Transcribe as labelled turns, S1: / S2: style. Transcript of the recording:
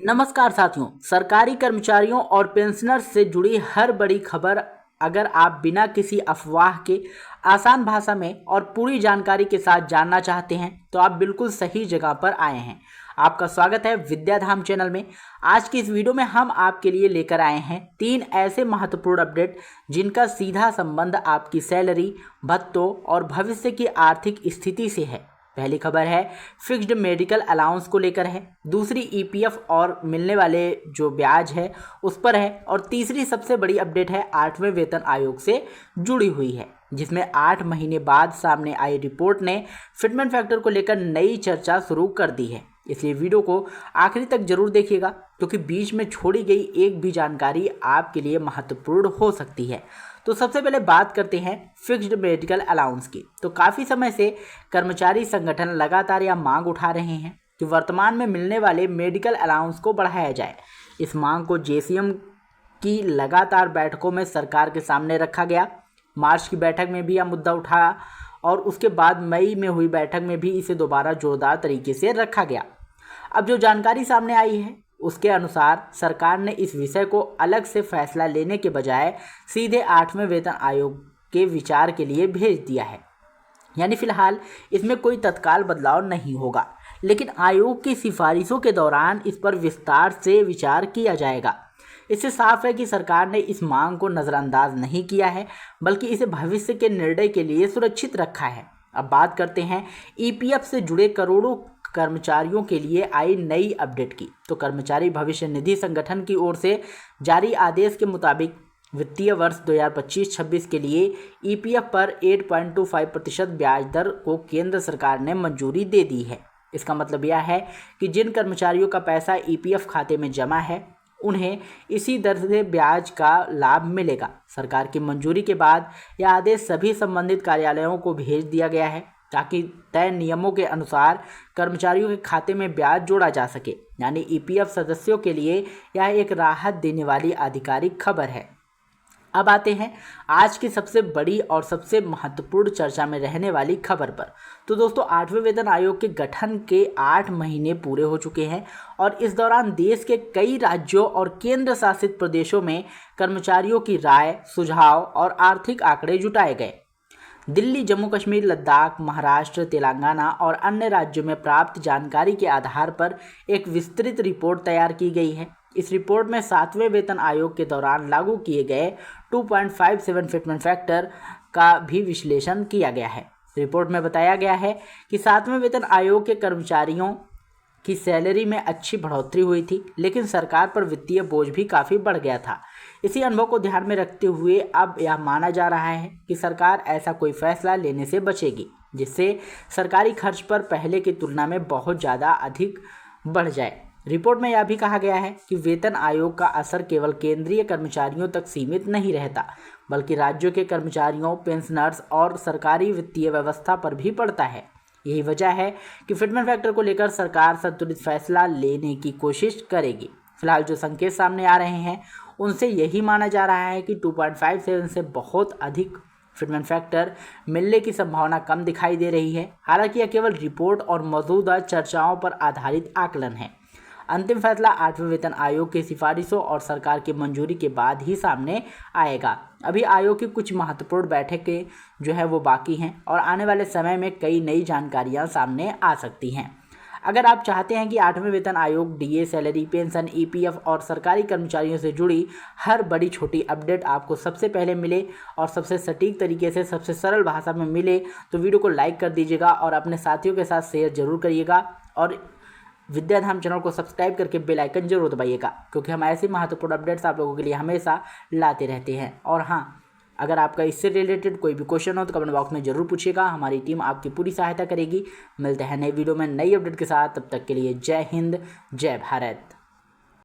S1: नमस्कार साथियों, सरकारी कर्मचारियों और पेंशनर्स से जुड़ी हर बड़ी खबर अगर आप बिना किसी अफवाह के आसान भाषा में और पूरी जानकारी के साथ जानना चाहते हैं तो आप बिल्कुल सही जगह पर आए हैं। आपका स्वागत है विद्याधाम चैनल में। आज की इस वीडियो में हम आपके लिए लेकर आए हैं 3 ऐसे महत्वपूर्ण अपडेट जिनका सीधा संबंध आपकी सैलरी, भत्तों और भविष्य की आर्थिक स्थिति से है। पहली खबर है फिक्स्ड मेडिकल अलाउंस को लेकर है, दूसरी ईपीएफ और मिलने वाले जो ब्याज है उस पर है, और तीसरी सबसे बड़ी अपडेट है 8वें वेतन आयोग से जुड़ी हुई है, जिसमें 8 महीने बाद सामने आई रिपोर्ट ने फिटमेंट फैक्टर को लेकर नई चर्चा शुरू कर दी है। इसलिए वीडियो को आखिरी तक जरूर देखिएगा क्योंकि बीच में छोड़ी गई एक भी जानकारी आपके लिए महत्वपूर्ण हो सकती है। तो सबसे पहले बात करते हैं फिक्स्ड मेडिकल अलाउंस की। तो काफ़ी समय से कर्मचारी संगठन लगातार यह मांग उठा रहे हैं कि वर्तमान में मिलने वाले मेडिकल अलाउंस को बढ़ाया जाए। इस मांग को जेसीएम की लगातार बैठकों में सरकार के सामने रखा गया। मार्च की बैठक में भी यह मुद्दा उठा और उसके बाद मई में हुई बैठक में भी इसे दोबारा जोरदार तरीके से रखा गया। अब जो जानकारी सामने आई है उसके अनुसार सरकार ने इस विषय को अलग से फैसला लेने के बजाय सीधे 8वें वेतन आयोग के विचार के लिए भेज दिया है। यानी फिलहाल इसमें कोई तत्काल बदलाव नहीं होगा, लेकिन आयोग की सिफारिशों के दौरान इस पर विस्तार से विचार किया जाएगा। इससे साफ है कि सरकार ने इस मांग को नज़रअंदाज नहीं किया है, बल्कि इसे भविष्य के निर्णय के लिए सुरक्षित रखा है। अब बात करते हैं ईपीएफ से जुड़े करोड़ों कर्मचारियों के लिए आई नई अपडेट की। तो कर्मचारी भविष्य निधि संगठन की ओर से जारी आदेश के मुताबिक वित्तीय वर्ष 2025-26 के लिए ईपीएफ पर 8.25% ब्याज दर को केंद्र सरकार ने मंजूरी दे दी है। इसका मतलब यह है कि जिन कर्मचारियों का पैसा ईपीएफ खाते में जमा है उन्हें इसी दर से ब्याज का लाभ मिलेगा। सरकार की मंजूरी के बाद यह आदेश सभी संबंधित कार्यालयों को भेज दिया गया है ताकि तय नियमों के अनुसार कर्मचारियों के खाते में ब्याज जोड़ा जा सके। यानी ईपीएफ सदस्यों के लिए यह एक राहत देने वाली आधिकारिक खबर है। अब आते हैं आज की सबसे बड़ी और सबसे महत्वपूर्ण चर्चा में रहने वाली खबर पर। तो दोस्तों, 8वें वेतन आयोग के गठन के 8 महीने पूरे हो चुके हैं और इस दौरान देश के कई राज्यों और केंद्र शासित प्रदेशों में कर्मचारियों की राय, सुझाव और आर्थिक आंकड़े जुटाए गए। दिल्ली, जम्मू कश्मीर, लद्दाख, महाराष्ट्र, तेलंगाना और अन्य राज्यों में प्राप्त जानकारी के आधार पर एक विस्तृत रिपोर्ट तैयार की गई है। इस रिपोर्ट में 7वें वेतन आयोग के दौरान लागू किए गए 2.57 फिटमेंट फैक्टर का भी विश्लेषण किया गया है। रिपोर्ट में बताया गया है कि 7वें वेतन आयोग के कर्मचारियों की सैलरी में अच्छी बढ़ोतरी हुई थी, लेकिन सरकार पर वित्तीय बोझ भी काफ़ी बढ़ गया था। इसी अनुभव को ध्यान में रखते हुए अब यह माना जा रहा है कि सरकार ऐसा कोई फैसला लेने से बचेगी जिससे सरकारी खर्च पर पहले की तुलना में बहुत ज़्यादा अधिक बढ़ जाए। रिपोर्ट में यह भी कहा गया है कि वेतन आयोग का असर केवल केंद्रीय कर्मचारियों तक सीमित नहीं रहता, बल्कि राज्यों के कर्मचारियों, पेंशनर्स और सरकारी वित्तीय व्यवस्था पर भी पड़ता है। यही वजह है कि फिटमेंट फैक्टर को लेकर सरकार संतुलित फैसला लेने की कोशिश करेगी। फिलहाल जो संकेत सामने आ रहे हैं उनसे यही माना जा रहा है कि 2.57 से बहुत अधिक फिटमेंट फैक्टर मिलने की संभावना कम दिखाई दे रही है। हालांकि यह केवल रिपोर्ट और मौजूदा चर्चाओं पर आधारित आकलन है। अंतिम फैसला 8वें वेतन आयोग की सिफारिशों और सरकार की मंजूरी के बाद ही सामने आएगा। अभी आयोग की कुछ महत्वपूर्ण बैठकें जो है वो बाकी हैं और आने वाले समय में कई नई जानकारियां सामने आ सकती हैं। अगर आप चाहते हैं कि 8वें वेतन आयोग डीए, सैलरी, पेंशन, ईपीएफ और सरकारी कर्मचारियों से जुड़ी हर बड़ी छोटी अपडेट आपको सबसे पहले मिले और सबसे सटीक तरीके से, सबसे सरल भाषा में मिले, तो वीडियो को लाइक कर दीजिएगा और अपने साथियों के साथ शेयर जरूर करिएगा और विद्याधाम चैनल को सब्सक्राइब करके बेल आइकन जरूर दबाइएगा क्योंकि हम ऐसी महत्वपूर्ण अपडेट्स आप लोगों के लिए हमेशा लाते रहते हैं। और हाँ, अगर आपका इससे रिलेटेड कोई भी क्वेश्चन हो तो कमेंट बॉक्स में जरूर पूछिएगा, हमारी टीम आपकी पूरी सहायता करेगी। मिलते हैं नई वीडियो में नई अपडेट के साथ, तब तक के लिए जय हिंद, जय भारत।